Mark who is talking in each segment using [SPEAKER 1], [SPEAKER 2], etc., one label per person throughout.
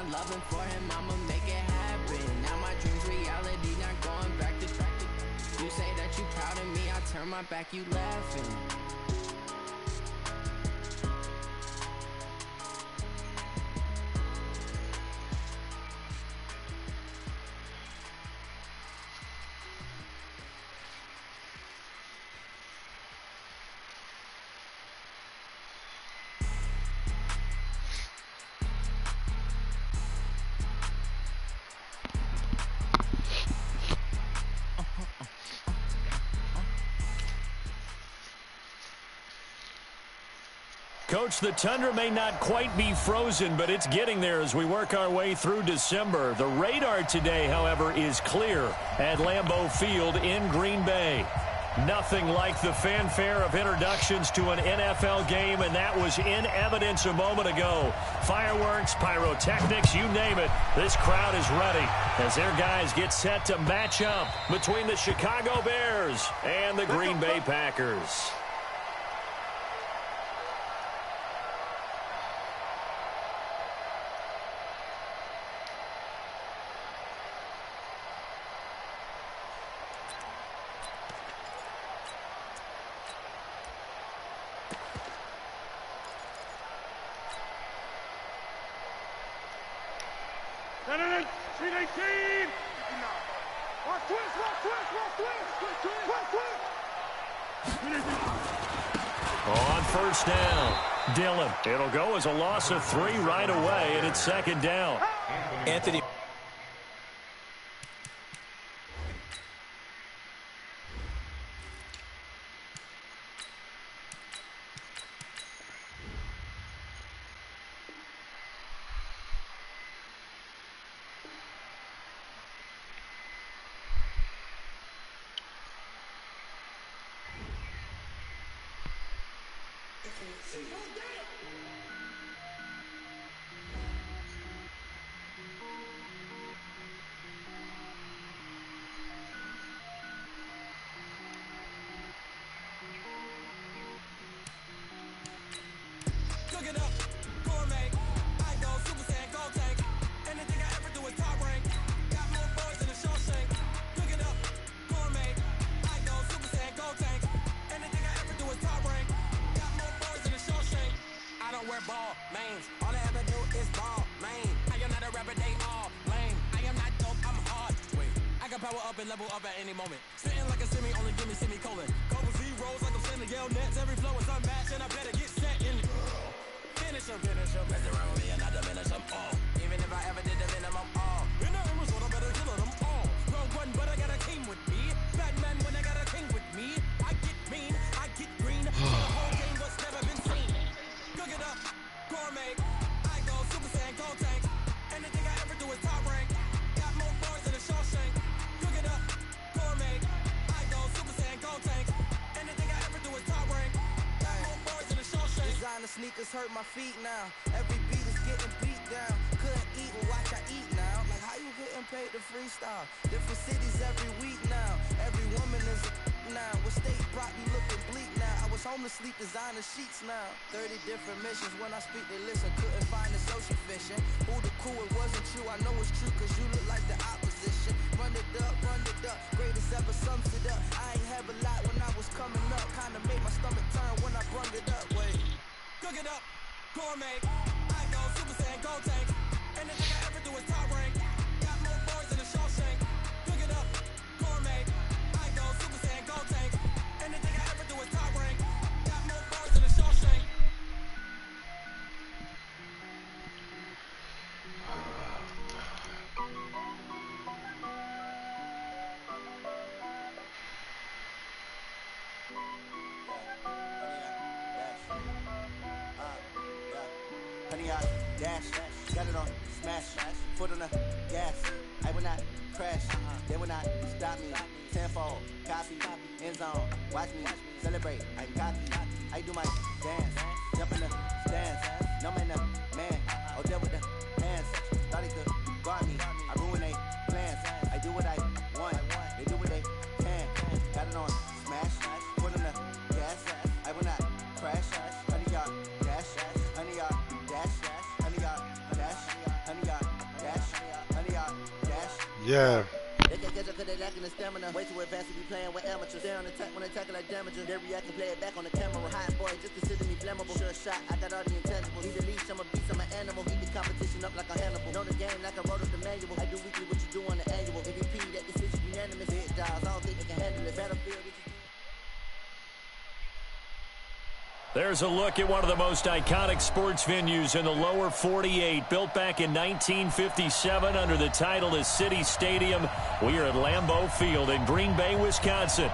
[SPEAKER 1] my loving for him, I'ma make it happen. Now my dreams reality, not going back to track. You say that you proud of me, I turn my back, you laughing.
[SPEAKER 2] Coach, the Tundra may not quite be frozen, but it's getting there as we work our way through December. The radar today, however, is clear at Lambeau Field in Green Bay. Nothing like the fanfare of introductions to an NFL game, and that was in evidence a moment ago. Fireworks, pyrotechnics, you name it. This crowd is ready as their guys get set to match up between the Chicago Bears and the Green Bay Packers. On first down, Dillon. It'll go as a loss of 3 right away, and it's second down.
[SPEAKER 3] Anthony.
[SPEAKER 4] Level up at any moment. Spitting like a semi, only give me semicolon. Couple zeros like I'm sending yell nets. Every flow is unmatched, and I better get set in. Finish them. Mess around with me and I diminish them all. Even if I ever did the minimum all. In the end result, I better kill them all. Rogue one, but I got a team with me. Batman when I got a king with me. I get mean, I get green. The whole game was never been seen. Cook it up, gourmet. I go Super Saiyan, Gold Tank. Anything I ever do is top rank. Got more bars than a Shawshank. Cook it up, gourmet. I go Super Saiyan, Gold Tank. Anything I ever do is top rank. Got more bars than a Shawshank.
[SPEAKER 5] Designer sneakers hurt my feet now. Every beat is getting beat down. Couldn't eat and watch I eat now. Like how you getting paid to freestyle? Different cities every week now. Every woman is a now. What state brought you looking bleak now? I was home to sleep, designer sheets now. 30 different missions. When I speak they listen. Couldn't find the social fishing. Who the cool, it wasn't true. I know it's true cause you look like the opposition. Run it up, greatest ever sums it up. I ain't have a lot when I was coming up. Kinda made my stomach turn when I brung it up. Wait.
[SPEAKER 4] Cook it up, gourmet. I go Super Saiyan, Gold Tank. Anything I ever do is top rank. Got more boys than a Shawshank. Cook it up, gourmet. I go Super Saiyan, Gold Tank. Anything I ever do is top rank. Got more boys than a Shawshank.
[SPEAKER 6] Honey, I dash, got it on smash, foot on the gas. I will not crash, they will not stop me. Tenfold, copy, end zone, watch me celebrate. I got you, I do my dance, jump in the stands. No man, man, oh there with the hands. Thought he could guard me, I ruin they plans. I do what I want, they do what they can. Got it on smash, foot on the gas. I will not crash, honey, y'all dash, honey, y'all dash, honey, y'all dash, honey, y'all
[SPEAKER 3] Yeah.
[SPEAKER 6] They can't catch up cause they lacking the stamina. Way too advanced to be playing with amateurs. Stay on attack when they tackle like damager. They react and play it back on the camera. Hot boy, just consider me flammable. Sure shot, I got all the intangibles. Need a leash, I'm a beast, I'm an animal. Heat the competition up like a Hannibal. Know the game like I wrote up the manual. I do weekly what you do on the annual. MVP, that decision unanimous. Big dogs, I don't think they can handle it. Battlefield,
[SPEAKER 2] There's a look at one of the most iconic sports venues in the lower 48. Built back in 1957 under the title of City Stadium. We are at Lambeau Field in Green Bay, Wisconsin.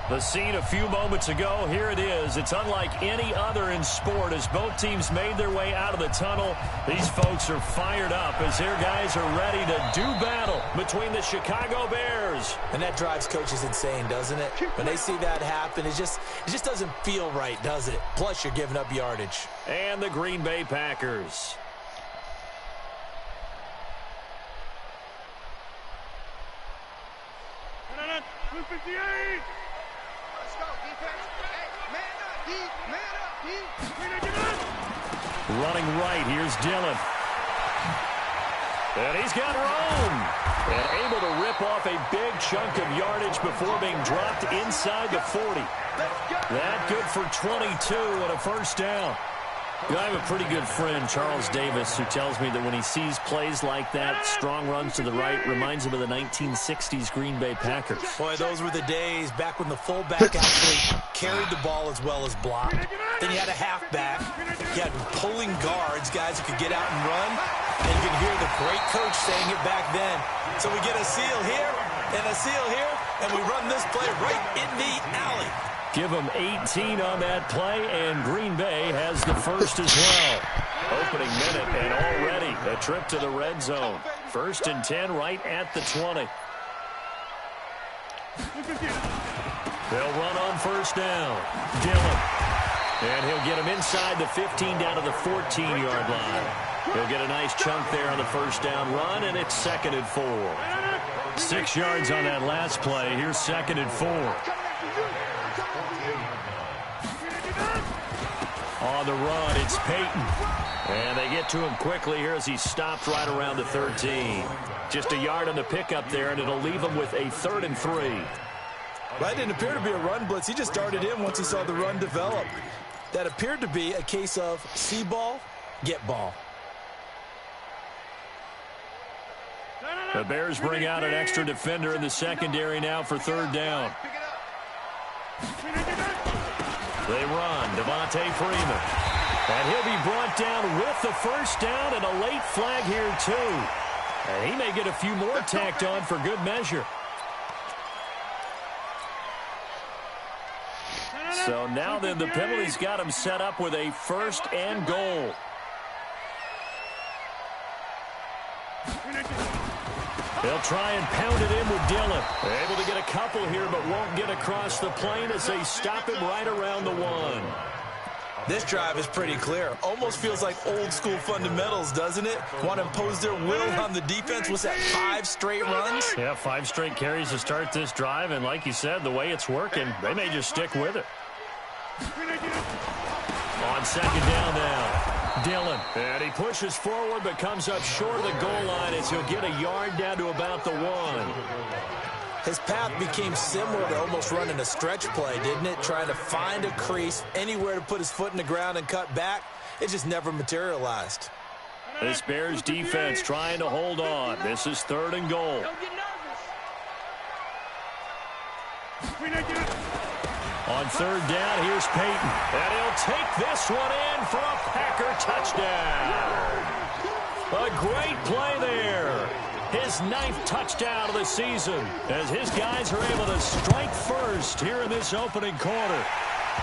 [SPEAKER 2] The scene a few moments ago, here it is. It's unlike any other in sport as both teams made their way out of the tunnel. These folks are fired up as their guys are ready to do battle between the Chicago Bears.
[SPEAKER 7] And that drives coaches insane, doesn't it? When they see that happen, it just doesn't feel right, does it? Plus, you're giving up yardage.
[SPEAKER 2] And the Green Bay Packers. Running right, here's Dillon. And he's got room. And able to rip off a big chunk of yardage before being dropped inside the 40. That good for 22 and a first down. I have a pretty good friend, Charles Davis, who tells me that when he sees plays like that, strong runs to the right, reminds him of the 1960s Green Bay Packers.
[SPEAKER 7] Boy, those were the days back when the fullback actually carried the ball as well as blocked. Then you had a halfback. You had pulling guards, guys who could get out and run. And you can hear the great coach saying it back then. So we get a seal here and a seal here, and we run this play right in the alley.
[SPEAKER 2] Give them 18 on that play, and Green Bay has the first as well. Opening minute, and already a trip to the red zone. 1st and 10 right at the 20. They'll run on first down. Dillon. And he'll get him inside the 15 down to the 14-yard line. He'll get a nice chunk there on the first down run, and it's 2nd and 4. 6 yards on that last play. Here's 2nd and 4. On the run, it's Peyton. And they get to him quickly here as he stopped right around the 13. Just a yard on the pickup there, and it'll leave him with a 3rd and 3.
[SPEAKER 7] That didn't appear to be a run blitz. He just darted in once he saw the run develop. That appeared to be a case of see ball, get ball.
[SPEAKER 2] The Bears bring out an extra defender in the secondary now for 3rd down. They run, Devontae Freeman. And he'll be brought down with the first down and a late flag here too. And he may get a few more tacked on for good measure. So now then the penalty's got him set up with a 1st and goal. They'll try and pound it in with Dillon. Able to get a couple here, but won't get across the plane as they stop him right around the 1.
[SPEAKER 7] This drive is pretty clear. Almost feels like old school fundamentals, doesn't it? Want to impose their will on the defense. Was that 5 straight runs?
[SPEAKER 2] Yeah, 5 straight carries to start this drive, and like you said, the way it's working, they may just stick with it. On 2nd down now, Dillon. And he pushes forward but comes up short of the goal line as he'll get a yard down to about the 1.
[SPEAKER 7] His path became similar to almost running a stretch play, didn't it? Trying to find a crease, anywhere to put his foot in the ground and cut back. It just never materialized.
[SPEAKER 2] This Bears defense trying to hold on. This is 3rd and goal. On 3rd down, here's Peyton. And he'll take this one in for a Packer touchdown. A great play there. His 9th touchdown of the season as his guys are able to strike first here in this opening quarter.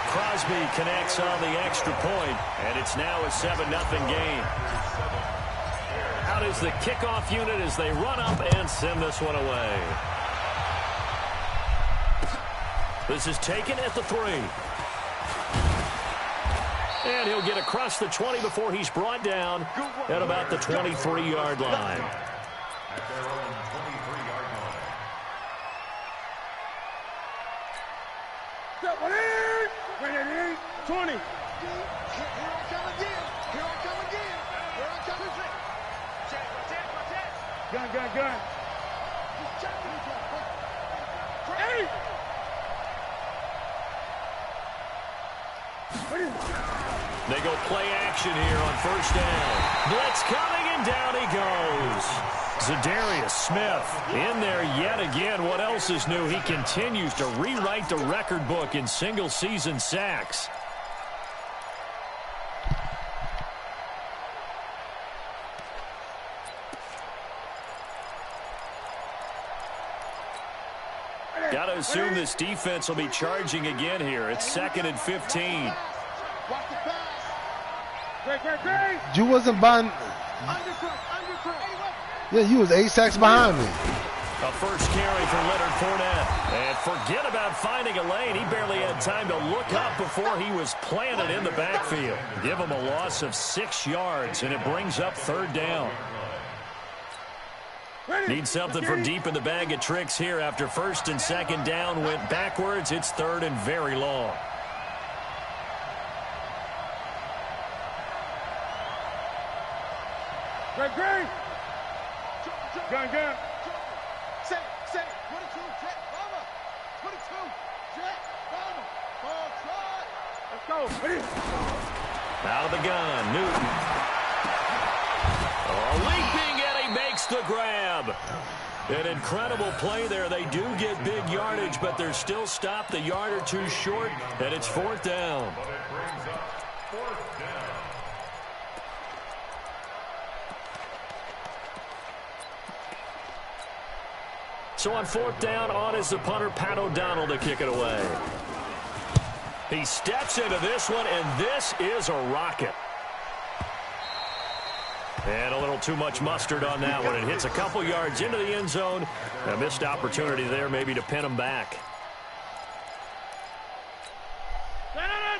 [SPEAKER 2] Crosby connects on the extra point, and it's now a 7-0 game. Out is the kickoff unit as they run up and send this one away. This is taken at the 3. And he'll get across the 20 before he's brought down at about the 23-yard line.
[SPEAKER 8] When it is 20. Here I come again. Gun.
[SPEAKER 2] They go play action here on first down. Blitz coming, and down he goes. Zadarius Smith in there yet again. What else is new? He continues to rewrite the record book in single-season sacks. Got to assume this defense will be charging again here. It's 2nd and 15.
[SPEAKER 3] You wasn't buying. Yeah, you was 8 sacks behind me.
[SPEAKER 2] A first carry for Leonard Fournette. And forget about finding a lane. He barely had time to look up before he was planted in the backfield. Give him a loss of 6 yards, and it brings up 3rd down. Need something from deep in the bag of tricks here. After 1st and 2nd down went backwards, it's 3rd and very long.
[SPEAKER 8] Gun. Say, 22, jet, bomber. 22, jet, bomber. Ball try. Let's go.
[SPEAKER 2] Out of the gun, Newton. Leaping, and he makes the grab. An incredible play there. They do get big yardage, but they're still stopped a yard or two short, and it's 4th down. So on 4th down, on is the punter, Pat O'Donnell, to kick it away. He steps into this one, and this is a rocket. And a little too much mustard on that one. It hits a couple yards into the end zone. A missed opportunity there maybe to pin him back.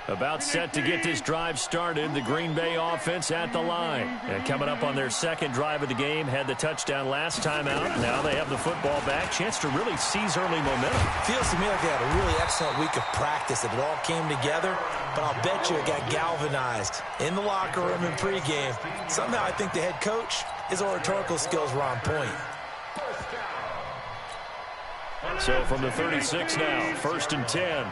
[SPEAKER 2] About set to get this drive started. The Green Bay offense at the line. And coming up on their 2nd drive of the game. Had the touchdown last time out. Now they have the football back. Chance to really seize early momentum.
[SPEAKER 7] Feels to me like they had a really excellent week of practice. It all came together. But I'll bet you it got galvanized in the locker room in pregame. Somehow I think the head coach, his oratorical skills were on point.
[SPEAKER 2] So from the 36 now. 1st and 10.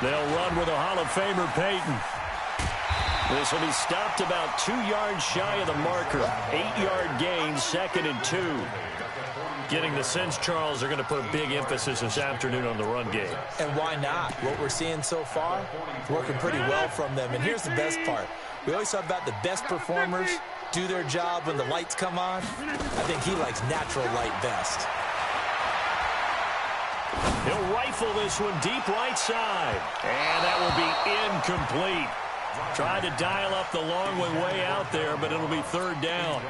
[SPEAKER 2] They'll run with a Hall of Famer, Peyton. This will be stopped about 2 yards shy of the marker. 8-yard gain, 2nd and 2. Getting the sense, Charles, are going to put a big emphasis this afternoon on the run game.
[SPEAKER 7] And why not? What we're seeing so far, working pretty well from them. And here's the best part. We always talk about the best performers do their job when the lights come on. I think he likes natural light best.
[SPEAKER 2] He'll rifle this one deep right side. And that will be incomplete. Tried to dial up the long one way out there, but it'll be 3rd down.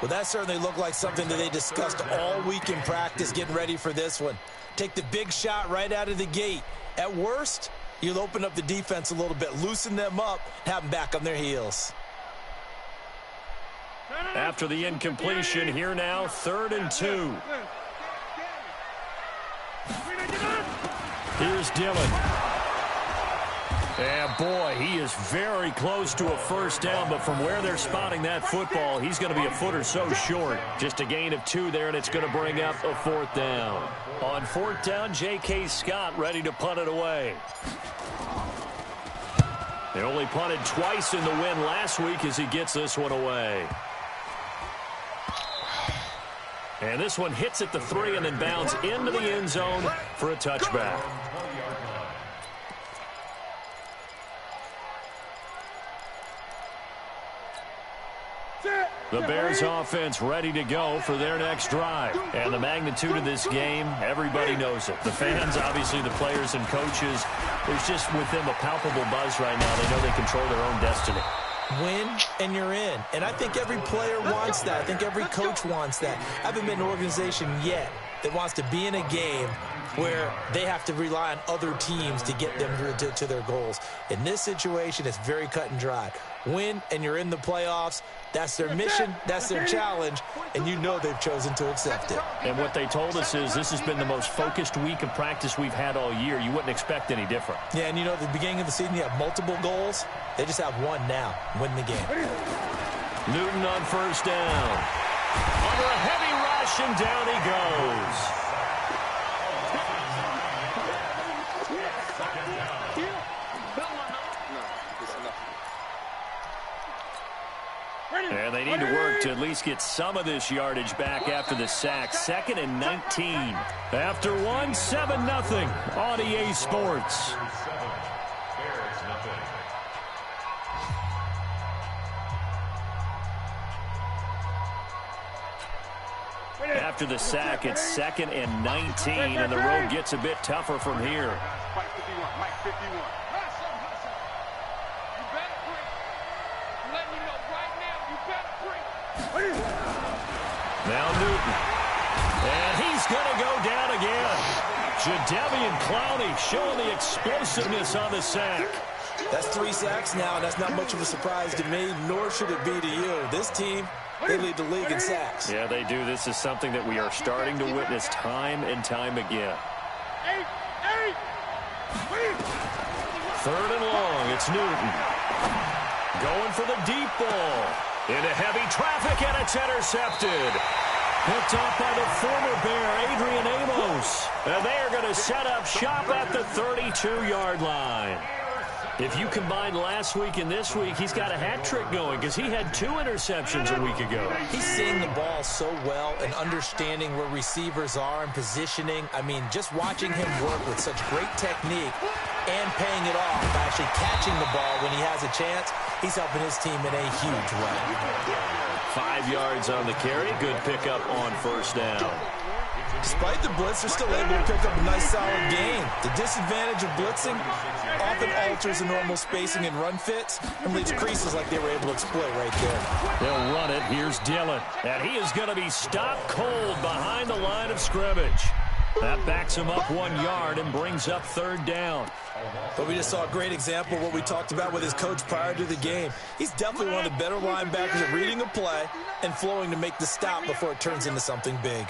[SPEAKER 7] Well, that certainly looked like something that they discussed all week in practice, getting ready for this one. Take the big shot right out of the gate. At worst, you'll open up the defense a little bit, loosen them up, have them back on their heels.
[SPEAKER 2] After the incompletion, here now, 3rd and 2. Here's Dillon. And boy, he is very close to a 1st down, but from where they're spotting that football, he's going to be a foot or so short. Just a gain of 2 there, and it's going to bring up a 4th down. On 4th down, J.K. Scott ready to punt it away. They only punted twice in the win last week as he gets this one away. And this one hits at the 3 and then bounds into the end zone for a touchback. The Bears offense ready to go for their next drive. And the magnitude of this game, everybody knows it. The fans, obviously the players and coaches, there's just with them a palpable buzz right now. They know they control their own destiny.
[SPEAKER 7] Win, and you're in. And I think every player wants that. I think every coach wants that. I haven't been in an organization yet that wants to be in a game where they have to rely on other teams to get them to their goals. In this situation, it's very cut and dry. Win, and you're in the playoffs. That's their mission. That's their challenge. And you know they've chosen to accept it.
[SPEAKER 2] And what they told us is this has been the most focused week of practice we've had all year. You wouldn't expect any different.
[SPEAKER 7] Yeah, and you know, at the beginning of the season, you have multiple goals. They just have one now. Win the game.
[SPEAKER 2] Newton on first down. Under a heavy rush, and down he goes. And they need to work to at least get some of this yardage back after the sack. 2nd and 19. After 1, 7-0 on EA Sports. After the sack, it's 2nd and 19, and the road gets a bit tougher from here. Now Newton. And he's going to go down again. Jadeveon Clowney showing the explosiveness on the sack.
[SPEAKER 7] That's 3 sacks now, and that's not much of a surprise to me, nor should it be to you. This team, they lead the league in sacks.
[SPEAKER 2] Yeah, they do. This is something that we are starting to witness time and time again. 3rd and long. It's Newton. Going for the deep ball. Into heavy traffic, and it's intercepted. Picked off by the former Bear, Adrian Amos. And they are going to set up shop at the 32-yard line. If you combine last week and this week, he's got a hat trick going because he had 2 interceptions a week ago.
[SPEAKER 7] He's seeing the ball so well and understanding where receivers are and positioning. I mean, just watching him work with such great technique and paying it off by actually catching the ball when he has a chance, he's helping his team in a huge way.
[SPEAKER 2] 5 yards on the carry. Good pickup on first down.
[SPEAKER 7] Despite the blitz, they're still able to pick up a nice solid gain. The disadvantage of blitzing often alters the normal spacing and run fits and leaves creases like they were able to exploit right there.
[SPEAKER 2] They'll run it. Here's Dillon. And he is going to be stopped cold behind the line of scrimmage. That backs him up 1 yard and brings up 3rd down.
[SPEAKER 7] But we just saw a great example of what we talked about with his coach prior to the game. He's definitely one of the better linebackers at reading a play and flowing to make the stop before it turns into something big.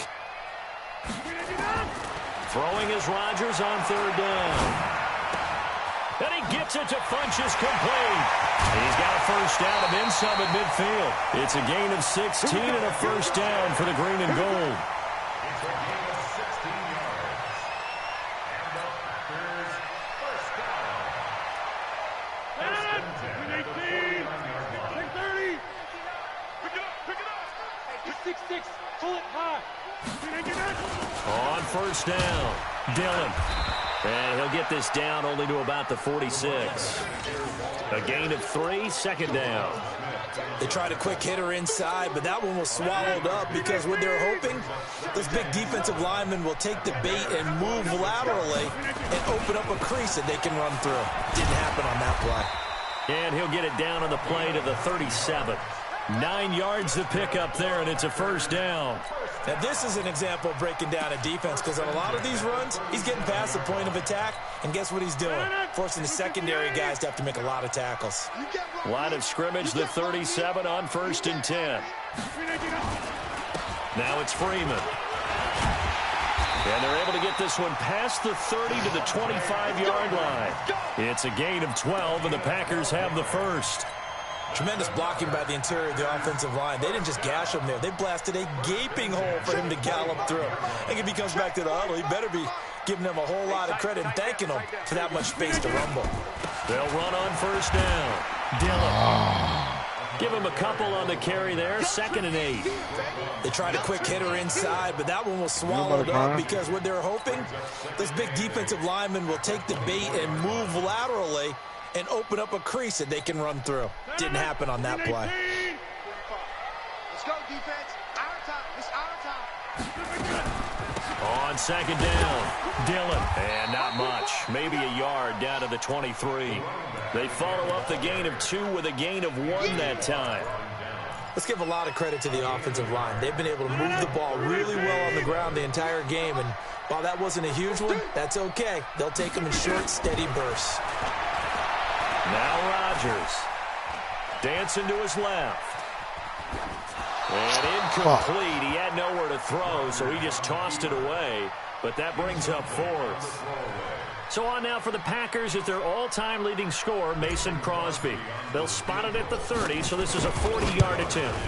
[SPEAKER 2] Throwing is Rodgers on 3rd down. And he gets it to Funchess complete. He's got a first down and then some at midfield. It's a gain of 16 and a first down for the green and gold. On first down, Dillon. And he'll get this down only to about the 46. A gain of 3, 2nd down.
[SPEAKER 7] They tried a quick hitter inside, but that one was swallowed up because what they're hoping, those big defensive linemen will take the bait and move laterally and open up a crease that they can run through. Didn't happen on that play.
[SPEAKER 2] And he'll get it down on the play to the 37. 9 yards to pick up there, and it's a first down.
[SPEAKER 7] Now, this is an example of breaking down a defense because on a lot of these runs, he's getting past the point of attack, and guess what he's doing? Forcing the secondary guys to have to make a lot of tackles.
[SPEAKER 2] Line of scrimmage, the 37 on 1st and 10. Now it's Freeman. And they're able to get this one past the 30 to the 25-yard line. It's a gain of 12, and the Packers have the first.
[SPEAKER 7] Tremendous blocking by the interior of the offensive line. They didn't just gash him there. They blasted a gaping hole for him to gallop through. And if he comes back to the huddle, he better be giving them a whole lot of credit and thanking them for that much space to rumble.
[SPEAKER 2] They'll run on first down. Dillon. Give him a couple on the carry there. 2nd and 8.
[SPEAKER 7] They tried a quick hitter inside, but that one was swallowed up because what they're hoping, those big defensive linemen will take the bait and move laterally and open up a crease that they can run through. Didn't happen on that play.
[SPEAKER 8] Let's go, defense. Our time. It's our time.
[SPEAKER 2] On 2nd down, Dillon. And not much. Maybe a yard down to the 23. They follow up the gain of 2 with a gain of 1 that time.
[SPEAKER 7] Let's give a lot of credit to the offensive line. They've been able to move the ball really well on the ground the entire game. And while that wasn't a huge one, that's okay. They'll take them in short, steady bursts.
[SPEAKER 2] Now Rodgers. Dancing to his left. And incomplete. He had nowhere to throw, so he just tossed it away. But that brings up 4th. So on now for the Packers is their all-time leading scorer, Mason Crosby. They'll spot it at the 30, so this is a 40-yard attempt.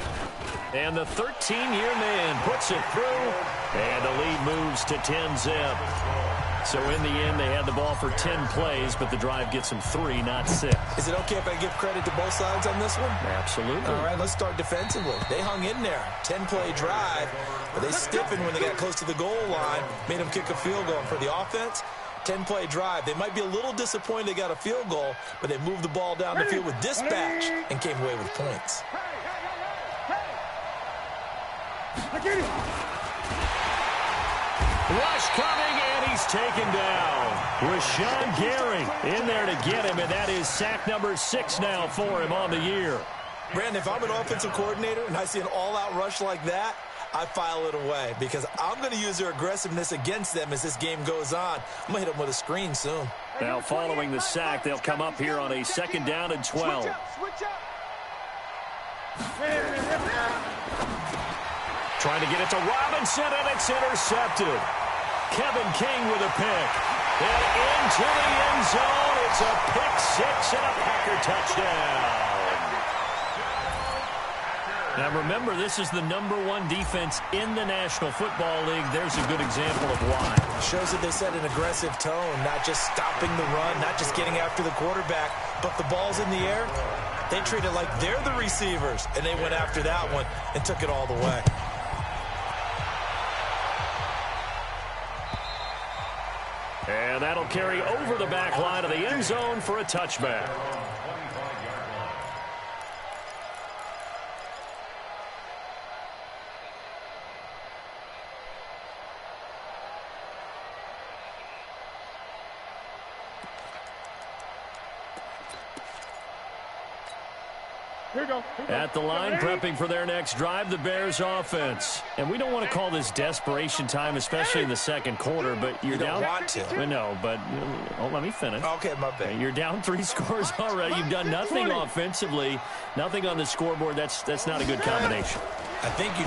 [SPEAKER 2] And the 13-year man puts it through, and the lead moves to 10-zip. So in the end, they had the ball for 10 plays, but the drive gets them 3, not 6.
[SPEAKER 7] Is it okay if I give credit to both sides on this one?
[SPEAKER 2] Absolutely.
[SPEAKER 7] All right, let's start defensively. They hung in there. 10-play drive, but they stiffened when they got close to the goal line, made them kick a field goal. For the offense, 10-play drive. They might be a little disappointed they got a field goal, but they moved the ball down the field with dispatch and came away with points.
[SPEAKER 2] Rush coming, and he's taken down. Rashawn Gary in there to get him, and that is sack number 6 now for him on the year.
[SPEAKER 7] Brandon, if I'm an offensive coordinator and I see an all-out rush like that, I file it away because I'm going to use their aggressiveness against them as this game goes on. I'm going to hit them with a screen soon.
[SPEAKER 2] Now following the sack, they'll come up here on a 2nd down and 12. Trying to get it to Robinson, and it's intercepted. Kevin King with a pick. And into the end zone. It's a pick 6 and a Packer touchdown. Now remember, this is the #1 defense in the National Football League. There's a good example of why.
[SPEAKER 7] Shows that they set an aggressive tone, not just stopping the run, not just getting after the quarterback, but the ball's in the air. They treat it like they're the receivers, and they went after that one and took it all the way.
[SPEAKER 2] And that'll carry over the back line of the end zone for a touchback. At the line, prepping for their next drive, the Bears offense. And we don't want to call this desperation time, especially in the second quarter, but you're down.
[SPEAKER 7] You don't want to.
[SPEAKER 2] No, but let me finish.
[SPEAKER 7] Okay, my bad.
[SPEAKER 2] You're down 3 scores already. You've done nothing offensively, nothing on the scoreboard. That's not a good combination.
[SPEAKER 7] I think you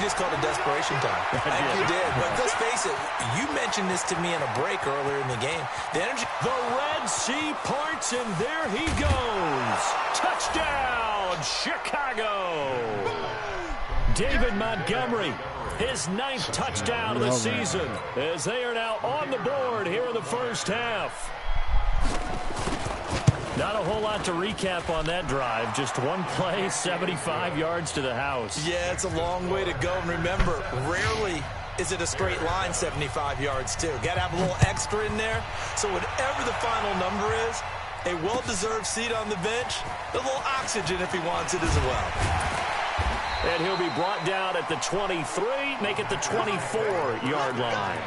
[SPEAKER 7] just called it desperation time. I think you did. But let's face it, you mentioned this to me in a break earlier in the game. The energy.
[SPEAKER 2] The Red Sea parts, and there he goes. Touchdown, Chicago. David Montgomery, his 9th touchdown of the season, as they are now on the board here in the first half. Not a whole lot to recap on that drive. Just one play, 75 yards to the house.
[SPEAKER 7] Yeah, it's a long way to go. And remember, rarely is it a straight line 75 yards, too. Got to have a little extra in there. So whatever the final number is, a well-deserved seat on the bench, a little oxygen if he wants it as well.
[SPEAKER 2] And he'll be brought down at the 23, make it the 24-yard line.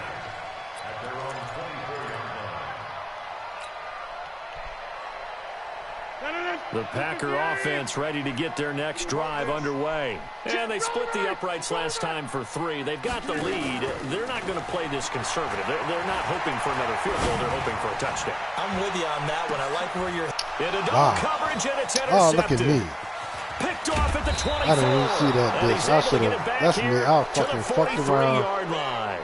[SPEAKER 2] The Packer offense ready to get their next drive underway. And they split the uprights last time for 3. They've got the lead. They're not going to play this conservative. They're not hoping for another field goal. They're hoping for a touchdown.
[SPEAKER 7] I'm with you on that one. I like where you're...
[SPEAKER 2] In a double coverage, and it's intercepted.
[SPEAKER 3] Oh, look at me.
[SPEAKER 2] Picked off at the 24.
[SPEAKER 3] I didn't even see that, bitch. I should have. That's me. I'll fucking fuck around.
[SPEAKER 2] Line.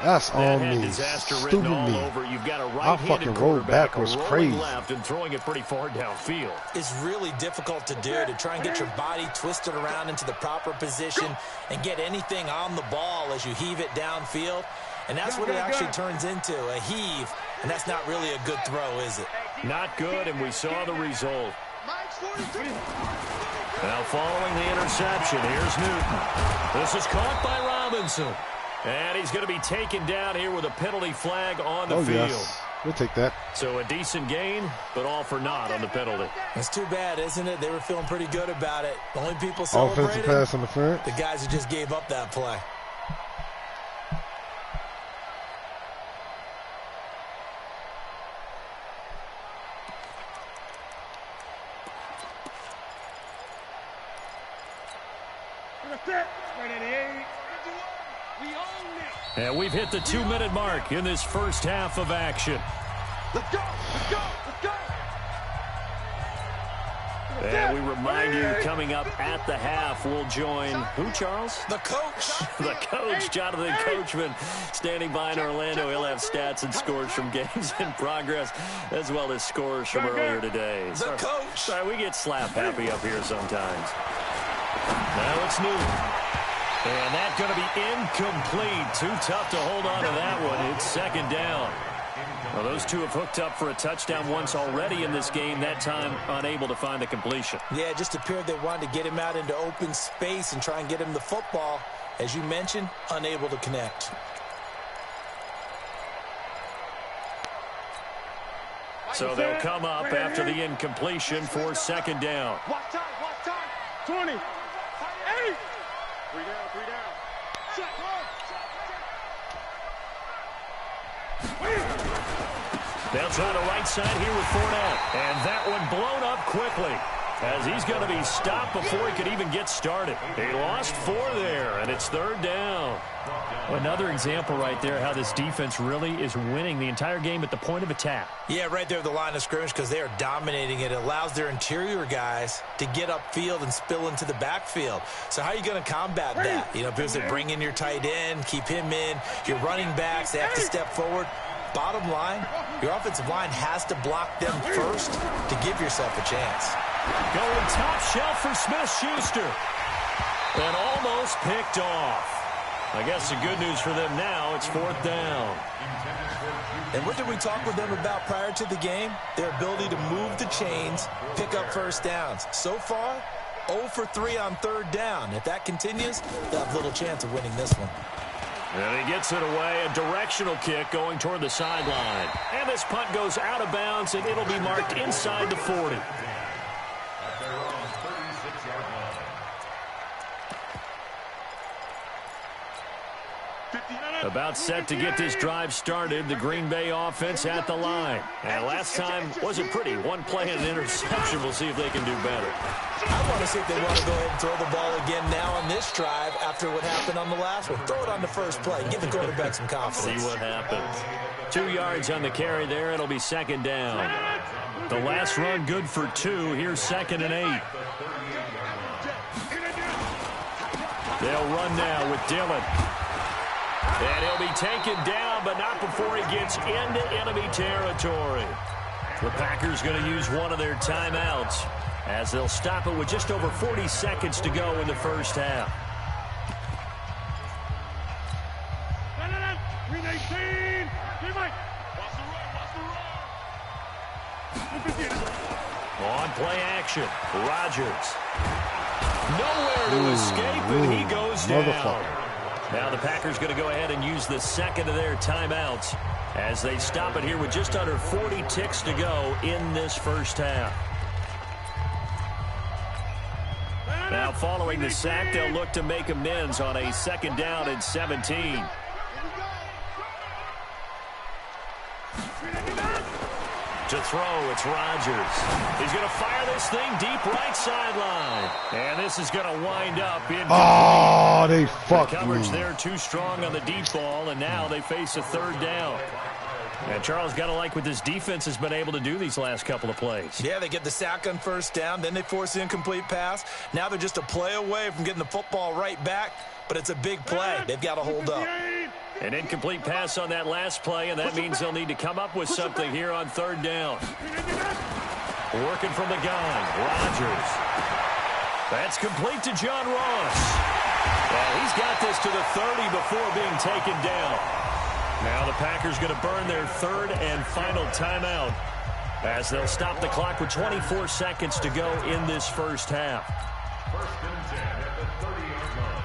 [SPEAKER 3] That's on me.
[SPEAKER 2] Disaster
[SPEAKER 3] Stupid
[SPEAKER 2] all
[SPEAKER 3] me.
[SPEAKER 2] over. You've got a
[SPEAKER 3] I fucking rolled backwards crazy.
[SPEAKER 2] Left and throwing it pretty far downfield.
[SPEAKER 7] It's really difficult to do, to try and get your body twisted around into the proper position and get anything on the ball as you heave it downfield. And that's what it actually turns into, a heave. And that's not really a good throw, is it?
[SPEAKER 2] Not good, and we saw the result. Now following the interception, here's Newton. This is caught by Robinson. And he's going to be taken down here with a penalty flag on the field.
[SPEAKER 3] Yes. We'll take that.
[SPEAKER 2] So a decent gain, but all for naught on the penalty.
[SPEAKER 7] It's too bad, isn't it? They were feeling pretty good about it. The only people celebrating,
[SPEAKER 3] offensive pass interference.
[SPEAKER 7] the guys who just gave up that play.
[SPEAKER 2] And we've hit the 2-minute mark in this first half of action.
[SPEAKER 8] Let's go! Let's go! Let's go!
[SPEAKER 2] And we remind you, coming up at the half, we'll join who, Charles?
[SPEAKER 7] The coach.
[SPEAKER 2] The coach, Jonathan Coachman, standing by in Orlando. He'll have stats and scores from games in progress, as well as scores from earlier today.
[SPEAKER 7] The coach.
[SPEAKER 2] Sorry, we get slap happy up here sometimes. Now it's Newton. And that's going to be incomplete. Too tough to hold on to that one. It's second down. Well, those two have hooked up for a touchdown once already in this game, that time unable to find the completion.
[SPEAKER 7] Yeah, it just appeared they wanted to get him out into open space and try and get him the football. As you mentioned, unable to connect.
[SPEAKER 2] So they'll come up after the incompletion for second down.
[SPEAKER 8] Watch time, 20. 8. 3 down. Check.
[SPEAKER 2] They'll try the right side here with Fournette. And that one blown up quickly, as he's going to be stopped before he could even get started. He lost 4 there, and it's third down.
[SPEAKER 9] Another example right there how this defense really is winning the entire game at the point of attack.
[SPEAKER 7] Yeah, right there at the line of scrimmage, because they are dominating it. It allows their interior guys to get upfield and spill into the backfield. So how are you going to combat that? You know, because they bring in your tight end, keep him in. Your running backs, they have to step forward. Bottom line, your offensive line has to block them first to give yourself a chance.
[SPEAKER 2] Going top shelf for Smith-Schuster. And almost picked off. I guess the good news for them now, it's fourth down.
[SPEAKER 7] And what did we talk with them about prior to the game? Their ability to move the chains, pick up first downs. So far, 0 for 3 on third down. If that continues, they'll have little chance of winning this one.
[SPEAKER 2] And he gets it away, a directional kick going toward the sideline. And this punt goes out of bounds, and it'll be marked inside the 40. About set to get this drive started, the Green Bay offense at the line. And last time wasn't pretty. One play and an interception. We'll see if they can do better.
[SPEAKER 7] I want to see if they want to go ahead and throw the ball again now on this drive after what happened on the last one. Throw it on the first play. Give the quarterback some confidence.
[SPEAKER 2] See what happens. 2 yards on the carry there. It'll be second down. The last run good for 2. Here's 2nd and 8. They'll run now with Dillon. And he'll be taken down, but not before he gets into enemy territory. The Packers going to use one of their timeouts as they'll stop it with just over 40 seconds to go in the first half. On play action, Rodgers. Nowhere to escape, and he goes down. Now the Packers going to go ahead and use the second of their timeouts as they stop it here with just under 40 ticks to go in this first half. Now following the sack, they'll look to make amends on a second down and 17. To throw, it's Rodgers. He's going to fire this thing deep right sideline. And this is going to wind up in...
[SPEAKER 3] Oh, they fucked
[SPEAKER 2] the coverage
[SPEAKER 3] me.
[SPEAKER 2] there too strong on the deep ball, and now they face a third down. And Charles, got to like what this defense has been able to do these last couple of plays.
[SPEAKER 7] Yeah, they get the sack on first down, then they force the incomplete pass. Now they're just a play away from getting the football right back, but it's a big play. They've got to hold up.
[SPEAKER 2] An incomplete pass on that last play, and that means they'll need to come up with something here on third down. Working from the gun, Rodgers. That's complete to John Ross. Well, he's got this to the 30 before being taken down. Now the Packers going to burn their third and final timeout as they'll stop the clock with 24 seconds to go in this first half.
[SPEAKER 10] First and 10 at the 30-yard line.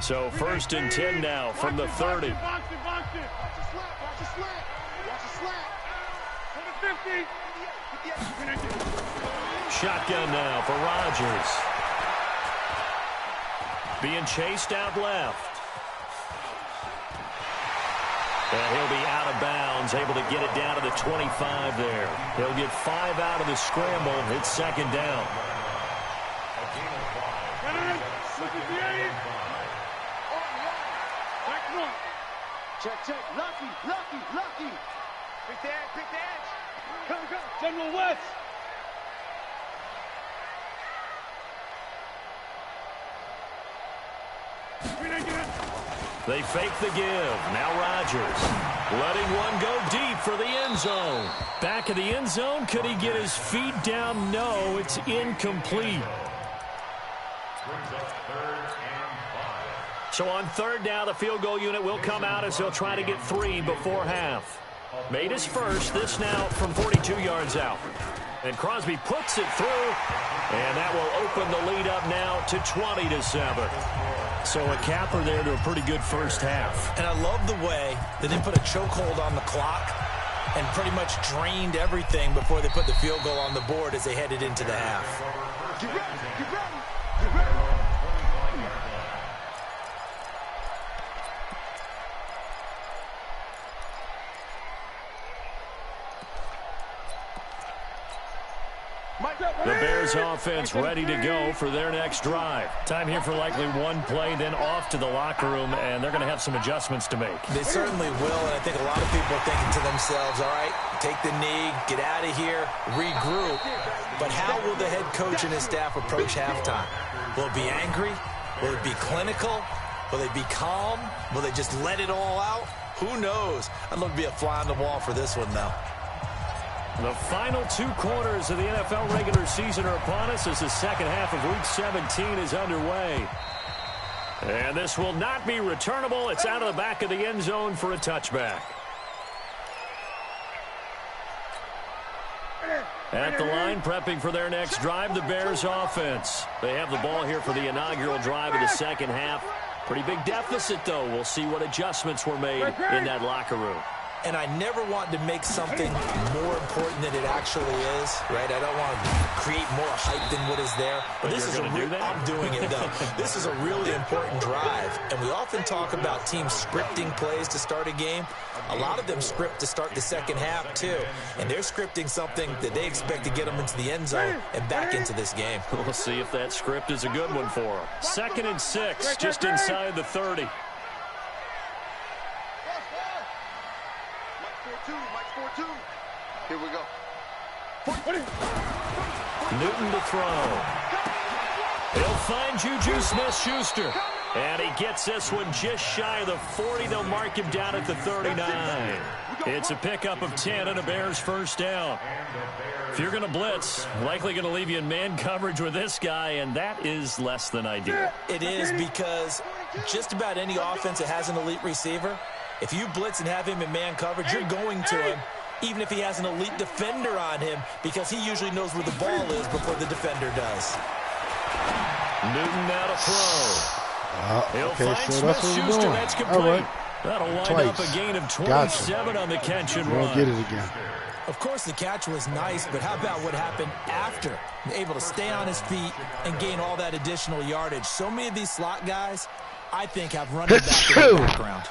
[SPEAKER 2] So first and 10 now from the 30.
[SPEAKER 8] Watch the slap. 50.
[SPEAKER 2] Shotgun now for Rodgers. Being chased out left. And he'll be out of bounds, able to get it down to the 25 there. He'll get 5 out of the scramble. It's second down.
[SPEAKER 8] Check, check. Lucky, lucky, lucky. Pick the edge, pick the edge. Come, come. General West.
[SPEAKER 2] They fake the give. Now Rodgers letting one go deep for the end zone. Back of the end zone. Could he get his feet down? No, it's incomplete. So on third down, the field goal unit will come out as they'll try to get 3 before half. Made his first. This now from 42 yards out. And Crosby puts it through. And that will open the lead up now to 20-7. So a capper there to a pretty good first half.
[SPEAKER 7] And I love the way that they put a chokehold on the clock and pretty much drained everything before they put the field goal on the board as they headed into the half.
[SPEAKER 8] Get ready, get ready, get ready.
[SPEAKER 2] The Bears offense ready to go for their next drive. Time here for likely one play, then off to the locker room, and they're going to have some adjustments to make.
[SPEAKER 7] They certainly will, and I think a lot of people are thinking to themselves, all right, take the knee, get out of here, regroup. But how will the head coach and his staff approach halftime? Will it be angry? Will it be clinical? Will they be calm? Will they just let it all out? Who knows? I'd love to be a fly on the wall for this one, though.
[SPEAKER 2] The final 2 quarters of the NFL regular season are upon us as the second half of Week 17 is underway. And this will not be returnable. It's out of the back of the end zone for a touchback. At the line, prepping for their next drive, the Bears offense. They have the ball here for the inaugural drive of the second half. Pretty big deficit, though. We'll see what adjustments were made in that locker room.
[SPEAKER 7] And I never want to make something more important than it actually is, right? I don't want to create more hype than what is there. But this is I'm doing it, though. This is a really important drive. And we often talk about teams scripting plays to start a game. A lot of them script to start the second half, too. And they're scripting something that they expect to get them into the end zone and back into this game.
[SPEAKER 2] We'll see if that script is a good one for them. 2nd and 6, just inside the 30.
[SPEAKER 8] Here we go.
[SPEAKER 2] Newton to throw. He'll find Juju Smith-Schuster. And he gets this one just shy of the 40. They'll mark him down at the 39. It's a pickup of 10 and a Bears first down. If you're going to blitz, likely going to leave you in man coverage with this guy, and that is less than ideal.
[SPEAKER 7] It is, because just about any offense that has an elite receiver, if you blitz and have him in man coverage, you're going to him, even if he has an elite defender on him, because he usually knows where the ball is before the defender does.
[SPEAKER 2] Newton now to throw.
[SPEAKER 3] Okay, so that's what we're doing.
[SPEAKER 2] That's complete.
[SPEAKER 3] All right.
[SPEAKER 2] That'll wind up a gain of 27 on the catch and run.
[SPEAKER 3] Get it again.
[SPEAKER 7] Of course, the catch was nice, but how about what happened after? Able to stay on his feet and gain all that additional yardage. So many of these slot guys, I think, have running back in the background.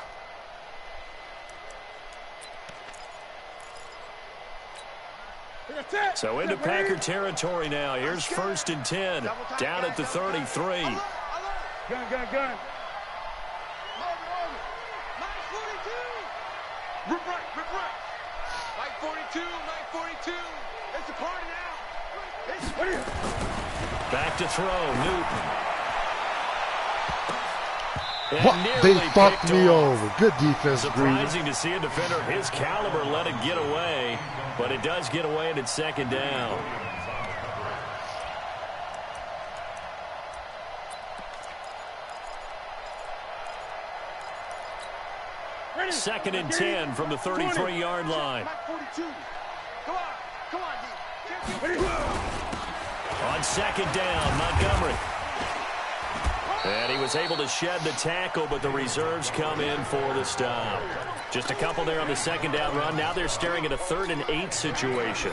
[SPEAKER 2] So into Packer territory now. Here's 1st and 10. Down at the 33.
[SPEAKER 8] Gun, gun, gun. Rip right, rip right. Mike 42, Mike 42. It's the party now.
[SPEAKER 2] Back to throw, Newton.
[SPEAKER 3] What? They fucked me over. Good defense.
[SPEAKER 2] Surprising to see a defender of his caliber let it get away, but it does get away and it's 2nd down.
[SPEAKER 8] Ready.
[SPEAKER 2] 2nd and 10 from the 33-yard line.
[SPEAKER 8] Come on, D.
[SPEAKER 2] On 2nd down, Montgomery. And he was able to shed the tackle, but the reserves come in for the stop. Just a couple there on the 2nd down run. Now they're staring at a 3rd and 8 situation.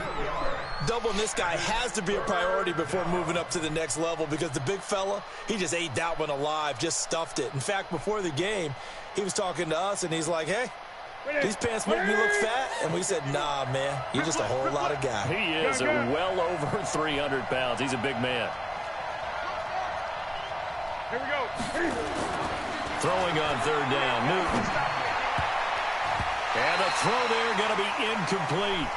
[SPEAKER 7] Doubling this guy has to be a priority before moving up to the next level, because the big fella, he just ate that one alive, just stuffed it. In fact, before the game, he was talking to us, and he's like, hey, these pants make me look fat. And we said, nah, man, you're just a whole lot of guy.
[SPEAKER 2] He is well over 300 pounds. He's a big man.
[SPEAKER 8] Here we go.
[SPEAKER 2] Throwing on 3rd down, Newton. the throw there going to be incomplete.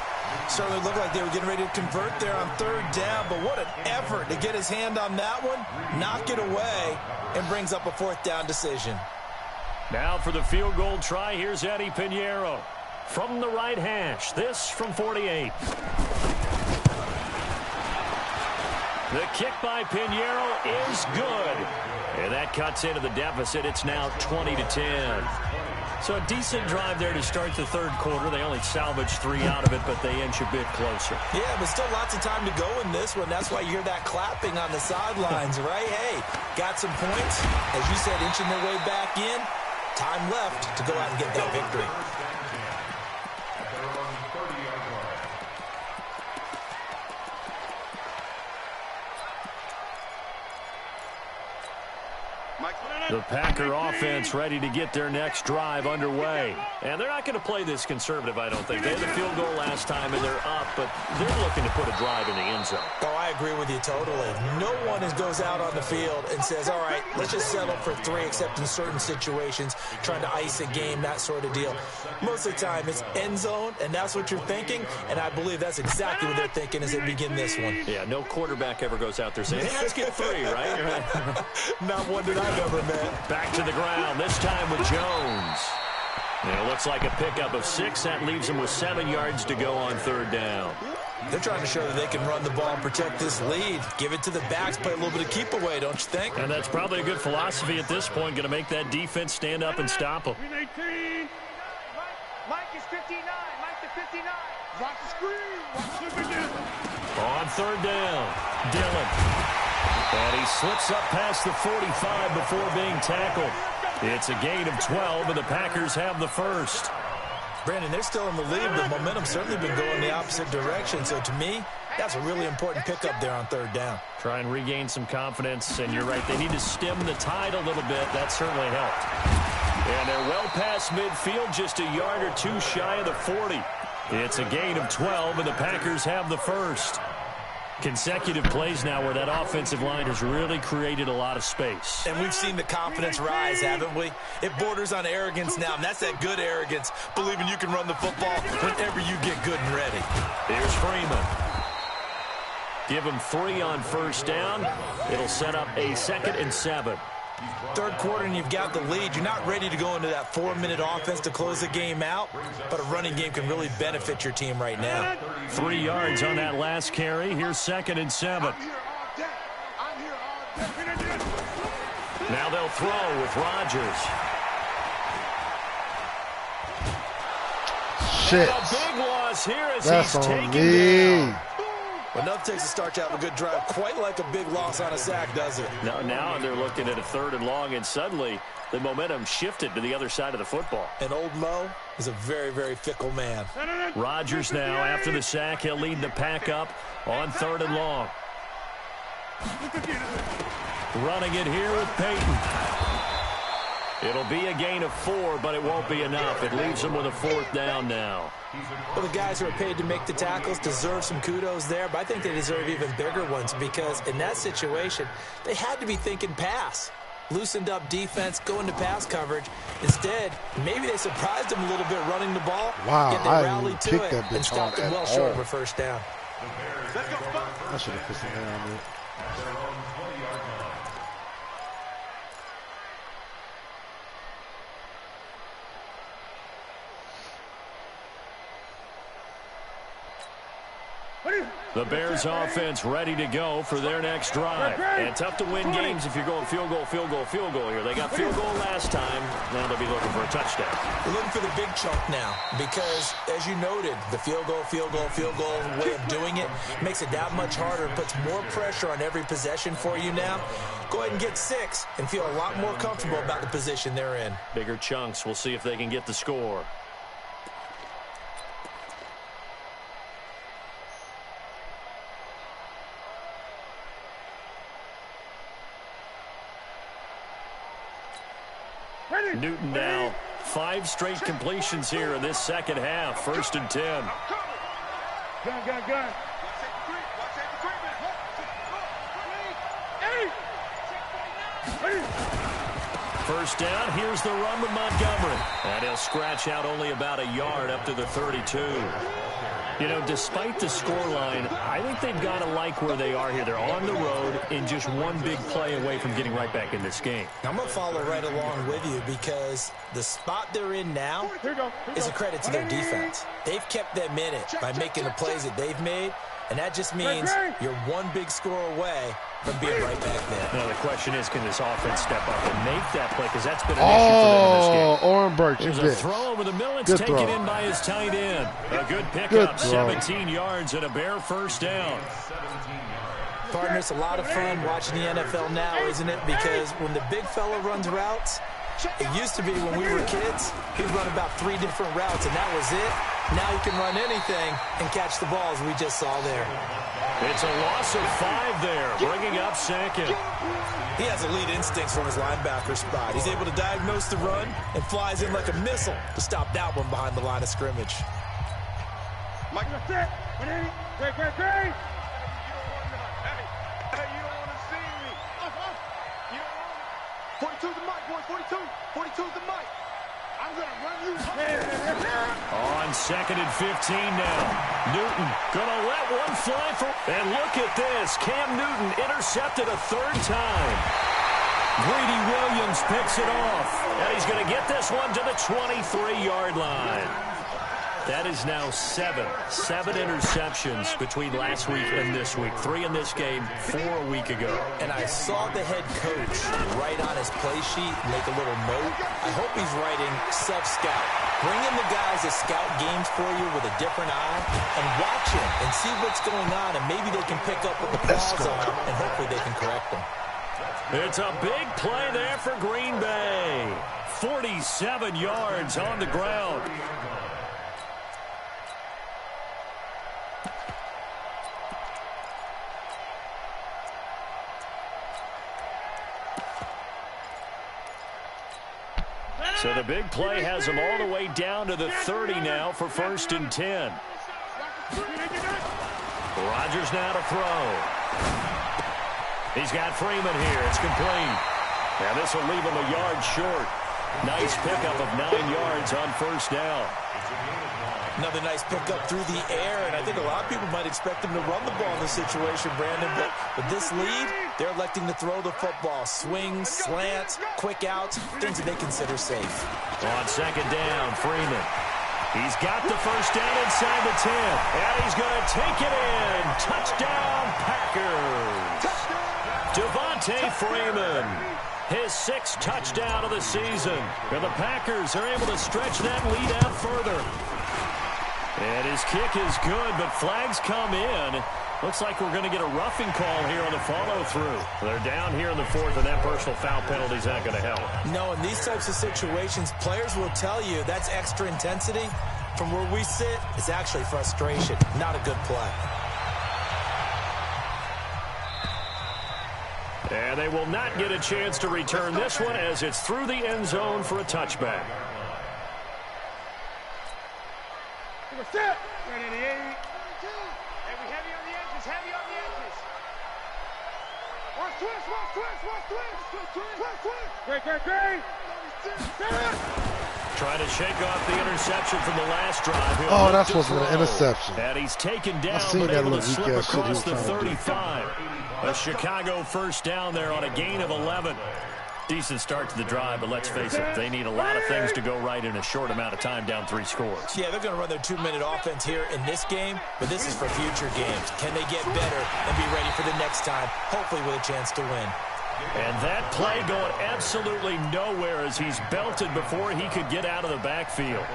[SPEAKER 7] Certainly looked like they were getting ready to convert there on third down, but what an effort to get his hand on that one, knock it away, and brings up a fourth down decision.
[SPEAKER 2] Now for the field goal try, here's Eddie Pinheiro. From the right hash, this from 48. The kick by Pinheiro is good. And that cuts into the deficit. It's now 20-10. So a decent drive there to start the third quarter. They only salvaged 3 out of it, but they inch a bit closer.
[SPEAKER 7] Yeah, but still lots of time to go in this one. That's why you hear that clapping on the sidelines, right? Hey, got some points. As you said, inching their way back in. Time left to go out and get that victory.
[SPEAKER 2] The Packer offense ready to get their next drive underway. And they're not going to play this conservative, I don't think. They had the field goal last time, and they're up, but they're looking to put a drive in the end zone.
[SPEAKER 7] Oh, I agree with you totally. No one goes out on the field and says, all right, let's just settle for 3, except in certain situations, trying to ice a game, that sort of deal. Most of the time, it's end zone, and that's what you're thinking, and I believe that's exactly what they're thinking as they begin this one.
[SPEAKER 2] Yeah, no quarterback ever goes out there saying, hey, let's get 3, right?
[SPEAKER 7] Not one that I've ever met.
[SPEAKER 2] Back to the ground, this time with Jones. And it looks like a pickup of 6. That leaves them with 7 yards to go on third down.
[SPEAKER 7] They're trying to show that they can run the ball and protect this lead. Give it to the backs, play a little bit of keep away, don't you think?
[SPEAKER 2] And that's probably a good philosophy at this point, going to make that defense stand up and stop them.
[SPEAKER 8] Mike is 59. Mike to 59. Watch the screen. Watch the begin.
[SPEAKER 2] On third down, Dillon. And he slips up past the 45 before being tackled. It's a gain of 12, and the Packers have the first.
[SPEAKER 7] Brandon, they're still in the lead, but momentum's certainly been going the opposite direction. So to me, that's a really important pickup there on third down.
[SPEAKER 2] Try and regain some confidence, and you're right. They need to stem the tide a little bit. That certainly helped. And they're well past midfield, just a yard or 2 shy of the 40. It's a gain of 12, and the Packers have the first. Consecutive plays now where that offensive line has really created a lot of space.
[SPEAKER 7] And we've seen the confidence rise, haven't we? It borders on arrogance now, and that's that good arrogance, believing you can run the football whenever you get good and ready.
[SPEAKER 2] Here's Freeman. Give him 3 on first down. It'll set up a 2nd and 7.
[SPEAKER 7] Third quarter and you've got the lead. You're not ready to go into that 4-minute offense to close the game out, but a running game can really benefit your team right now.
[SPEAKER 2] 3 yards on that last carry. Here's 2nd and 7. Now they'll throw with Rodgers.
[SPEAKER 3] Shit.
[SPEAKER 2] A big loss here as
[SPEAKER 3] That's
[SPEAKER 2] he's
[SPEAKER 3] on
[SPEAKER 2] taken
[SPEAKER 3] me.
[SPEAKER 2] down.
[SPEAKER 7] Enough takes to start to have a good drive. Quite like a big loss on a sack, does it?
[SPEAKER 2] Now they're looking at a 3rd and long, and suddenly the momentum shifted to the other side of the football.
[SPEAKER 7] And old Mo is a very, very fickle man.
[SPEAKER 2] Rodgers now, after the sack, he'll lead the pack up on 3rd and long. Running it here with Peyton. It'll be a gain of 4, but it won't be enough. It leaves them with a 4th down now.
[SPEAKER 7] Well, the guys who are paid to make the tackles deserve some kudos there, but I think they deserve even bigger ones because in that situation, they had to be thinking pass. Loosened up defense, going to pass coverage. Instead, maybe they surprised them a little bit running the ball.
[SPEAKER 3] Wow,
[SPEAKER 7] yet they
[SPEAKER 3] I
[SPEAKER 7] rallied to it
[SPEAKER 3] that bitch
[SPEAKER 7] and stopped them
[SPEAKER 3] at
[SPEAKER 7] well short
[SPEAKER 3] all.
[SPEAKER 7] of a first down.
[SPEAKER 3] I should have put some air on it.
[SPEAKER 2] The Bears offense ready to go for their next drive. And tough to win games if you're going field goal, field goal, field goal here. They got field goal last time. Now they'll be looking for a touchdown.
[SPEAKER 7] We're looking for the big chunk now because, as you noted, the field goal way of doing it makes it that much harder. It puts more pressure on every possession for you now. Go ahead and get 6 and feel a lot more comfortable about the position they're in.
[SPEAKER 2] Bigger chunks. We'll see if they can get the score. Newton now 5 straight completions here in this second half. 1st and 10.
[SPEAKER 8] Gun.
[SPEAKER 2] First down, here's the run with Montgomery. And he'll scratch out only about a yard up to the 32. You know, despite the scoreline, I think they've got to like where they are here. They're on the road and just one big play away from getting right back in this game.
[SPEAKER 7] I'm going to follow right along with you because the spot they're in now is a credit to their defense. They've kept them in it by making the plays that they've made, and that just means you're one big score away from being right back there.
[SPEAKER 2] Now, the question is, can this offense step up and make that play? Because that's been an issue for them in this game.
[SPEAKER 3] Orenberg,
[SPEAKER 2] There's a throw over the middle. It's taken in by his tight end. A good pickup, 17 yards and a bare first down.
[SPEAKER 7] Partner, it's a lot of fun watching the NFL now, isn't it? Because when the big fella runs routes, it used to be when we were kids, he'd run about 3 different routes, and that was it. Now he can run anything and catch the balls we just saw there.
[SPEAKER 2] It's a loss of 5 there, bringing up second.
[SPEAKER 7] He has elite instincts from his linebacker spot. He's able to diagnose the run and flies in like a missile to stop that one behind the line of scrimmage.
[SPEAKER 8] Mike, that's it. Great. Hey, you don't want to see me. You don't want me. 42's the mic, boys. 42's the mic. I'm going to run you.
[SPEAKER 2] On second and 15 now. Newton going to let one fly for... And look at this. Cam Newton intercepted a 3rd time. Greedy Williams picks it off. And he's going to get this one to the 23-yard line. That is now 7 interceptions between last week and this week. 3 in this game, 4 a week ago.
[SPEAKER 7] And I saw the head coach write on his play sheet, make a little note. I hope he's writing self-scout. Bring in the guys that scout games for you with a different eye and watch him and see what's going on, and maybe they can pick up what the flaws are, and hopefully they can correct them.
[SPEAKER 2] It's a big play there for Green Bay. 47 yards on the ground. So the big play has him all the way down to the 30 now for 1st and 10. Rodgers now to throw. He's got Freeman here. It's complete. Now this will leave him a yard short. Nice pickup of 9 yards on 1st down.
[SPEAKER 7] Another nice pickup through the air, and I think a lot of people might expect him to run the ball in this situation, Brandon, but with this lead, they're electing to throw the football. Swings, slants, quick outs, things that they consider safe.
[SPEAKER 2] On 2nd down, Freeman. He's got the 1st down inside the 10, and he's going to take it in. Touchdown, Packers. Devontae Freeman, his 6th touchdown of the season. And the Packers are able to stretch that lead out further. And his kick is good, but flags come in. Looks like we're going to get a roughing call here on the follow-through. They're down here in the 4th, and that personal foul penalty is not going to help.
[SPEAKER 7] No, in these types of situations, players will tell you that's extra intensity. From where we sit, it's actually frustration, not a good play.
[SPEAKER 2] And they will not get a chance to return this one as it's through the end zone for a touchback.
[SPEAKER 8] Set. Ready to 8. Heavy on the edges, heavy on the edges. Watch twist. Great.
[SPEAKER 2] Trying to shake off the interception from the last drive.
[SPEAKER 3] Oh, that wasn't an interception.
[SPEAKER 2] And he's taken down, but
[SPEAKER 3] that
[SPEAKER 2] able to
[SPEAKER 3] little
[SPEAKER 2] slip
[SPEAKER 3] weak-ass shit he
[SPEAKER 2] across
[SPEAKER 3] was
[SPEAKER 2] the
[SPEAKER 3] trying to do.
[SPEAKER 2] 35. A Chicago 1st down there on a gain of 11. Decent start to the drive, but let's face it, they need a lot of things to go right in a short amount of time, down 3 scores.
[SPEAKER 7] Yeah, they're going to run their 2-minute offense here in this game, but this is for future games. Can they get better and be ready for the next time, hopefully with a chance to win?
[SPEAKER 2] And that play going absolutely nowhere as he's belted before he could get out of the backfield.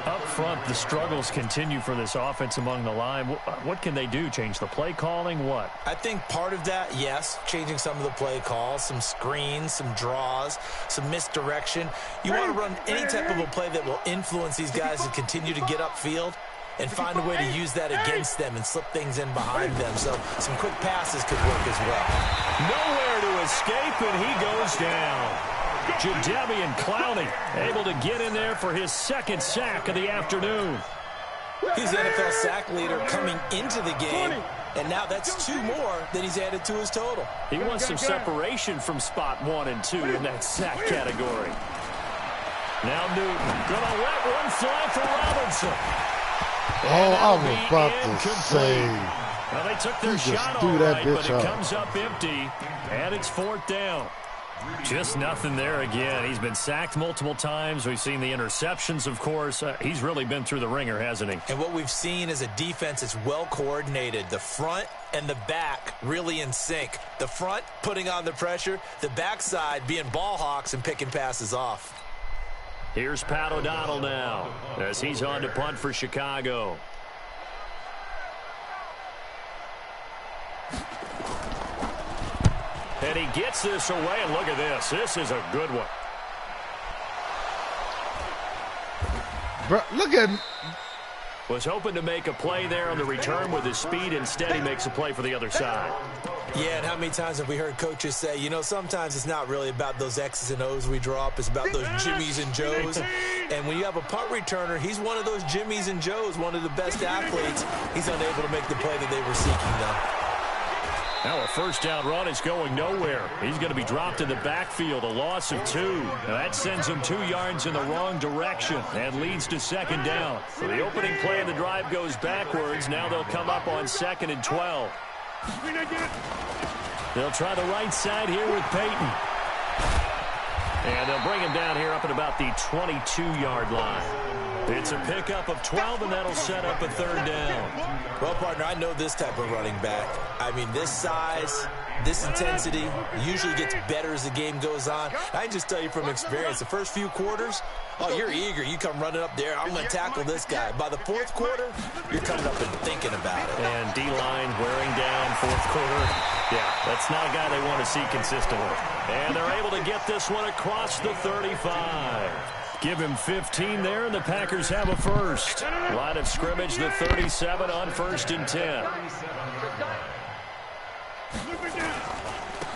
[SPEAKER 2] Up front, the struggles continue for this offense among the line. What can they do? Change the play calling? What?
[SPEAKER 7] I think part of that, yes, changing some of the play calls, some screens, some draws, some misdirection. You want to run any type of a play that will influence these guys to continue to get upfield and find a way to use that against them and slip things in behind them. So some quick passes could work as well.
[SPEAKER 2] Nowhere to escape, and he goes down. Jadeveon Clowney able to get in there for his 2nd sack of the afternoon.
[SPEAKER 7] He's the NFL sack leader coming into the game, And now that's 2 more than he's added to his total.
[SPEAKER 2] He wants some separation from spot 1 and 2 in that sack category. Now Newton gonna let one fly for Robinson.
[SPEAKER 3] Oh, I was about to say.
[SPEAKER 2] Well, they took their shot all right, but it comes up empty, and it's 4th down. Just nothing there again. He's been sacked multiple times. We've seen the interceptions, of course. He's really been through the ringer, hasn't he?
[SPEAKER 7] And what we've seen is a defense that's well coordinated. The front and the back really in sync. The front putting on the pressure, the backside being ball hawks and picking passes off.
[SPEAKER 2] Here's Pat O'Donnell now as he's on to punt for Chicago. And he gets this away, and look at this. This is a good one.
[SPEAKER 3] Bro, look at him.
[SPEAKER 2] Was hoping to make a play there on the return with his speed. Instead, he makes a play for the other side.
[SPEAKER 7] Yeah, and how many times have we heard coaches say, you know, sometimes it's not really about those X's and O's we draw up. It's about those Jimmies and Joes. And when you have a punt returner, he's one of those Jimmies and Joes, one of the best athletes. He's unable to make the play that they were seeking, though.
[SPEAKER 2] Now a 1st down run is going nowhere. He's going to be dropped in the backfield, a loss of 2. Now that sends him 2 yards in the wrong direction and leads to 2nd down. So the opening play of the drive goes backwards. Now they'll come up on 2nd and 12. They'll try the right side here with Peyton. And they'll bring him down here up at about the 22-yard line. It's a pickup of 12, and that'll set up a 3rd down.
[SPEAKER 7] Well, partner, I know this type of running back. I mean, this size, this intensity usually gets better as the game goes on. I can just tell you from experience, the first few quarters, oh, you're eager. You come running up there, I'm going to tackle this guy. By the 4th quarter, you're coming up and thinking about it.
[SPEAKER 2] And D-line wearing down 4th quarter. Yeah, that's not a guy they want to see consistently. And they're able to get this one across the 35. Give him 15 there, and the Packers have a first. Line of scrimmage, the 37 on 1st and 10.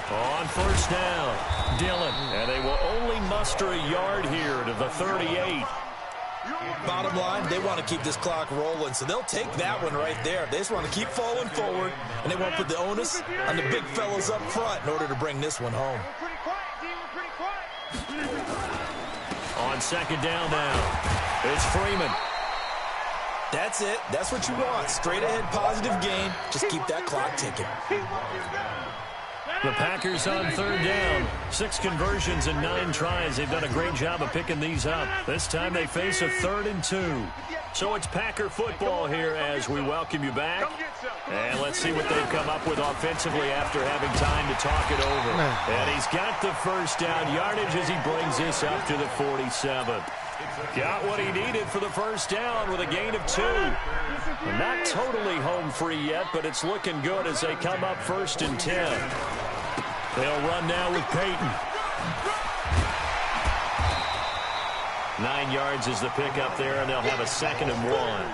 [SPEAKER 2] On 1st down, Dillon. And they will only muster a yard here to the 38.
[SPEAKER 7] Bottom line, they want to keep this clock rolling, so they'll take that one right there. They just want to keep falling forward, and they want to put the onus on the big fellas up front in order to bring this one home.
[SPEAKER 2] On 2nd down now, it's Freeman.
[SPEAKER 7] That's it. That's what you want. Straight ahead, positive gain. Just keep that clock ticking.
[SPEAKER 2] The Packers on 3rd down. 6 conversions and 9 tries. They've done a great job of picking these up. This time they face a 3rd and 2. So it's Packer football here as we welcome you back. And let's see what they've come up with offensively after having time to talk it over. And he's got the 1st down yardage as he brings this up to the 47. Got what he needed for the 1st down with a gain of 2. Not totally home free yet, but it's looking good as they come up 1st and 10. They'll run now with Peyton. 9 yards is the pickup there, and they'll have a 2nd and 1.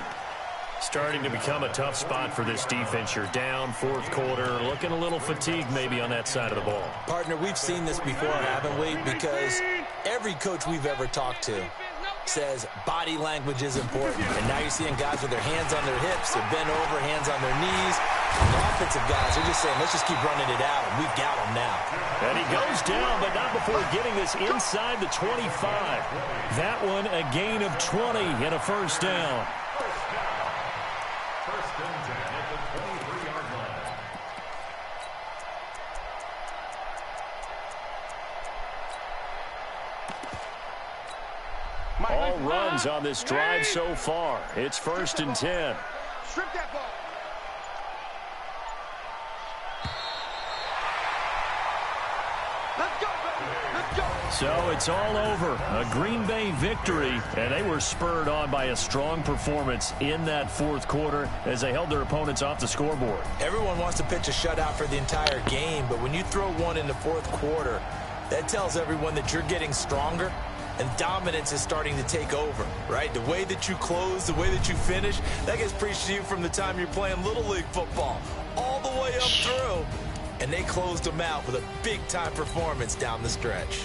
[SPEAKER 2] Starting to become a tough spot for this defense. You're down 4th quarter, looking a little fatigued maybe on that side of the ball.
[SPEAKER 7] Partner, we've seen this before, haven't we? Because every coach we've ever talked to says body language is important. And now you're seeing guys with their hands on their hips, they're bent over, hands on their knees. And the offensive guys are just saying, let's just keep running it out, and we've got them now.
[SPEAKER 2] And he goes down, but not before getting this inside the 25. That one a gain of 20 and a 1st down.
[SPEAKER 10] First and 10 at the 23-yard line.
[SPEAKER 2] All runs on this drive so far. It's 1st and 10.
[SPEAKER 8] Strip that ball. Let's go, baby. Let's go.
[SPEAKER 2] So it's all over. A Green Bay victory, and they were spurred on by a strong performance in that 4th quarter as they held their opponents off the scoreboard.
[SPEAKER 7] Everyone wants to pitch a shutout for the entire game, but when you throw one in the 4th quarter, that tells everyone that you're getting stronger and dominance is starting to take over, right? The way that you close, the way that you finish, that gets preached to you from the time you're playing Little League football all the way up through. And they closed them out with a big-time performance down the stretch.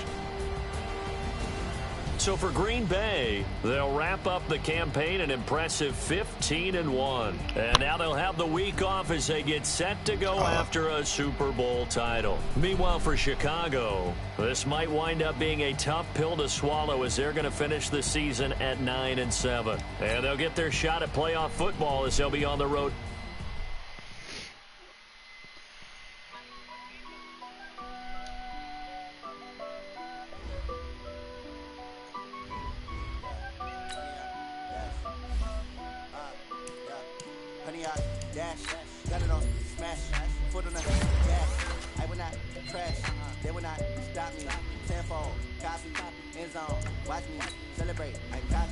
[SPEAKER 2] So for Green Bay, they'll wrap up the campaign an impressive 15-1. And now they'll have the week off as they get set to go after a Super Bowl title. Meanwhile, for Chicago, this might wind up being a tough pill to swallow as they're going to finish the season at 9-7. And they'll get their shot at playoff football as they'll be on the road.
[SPEAKER 6] Dash, got it on, smash, foot on the gas. I will not crash, they will not stop me. Tenfold, copy, end zone, watch me celebrate. I copy,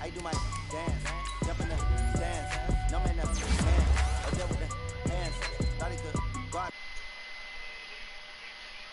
[SPEAKER 6] I do my dance, jump in the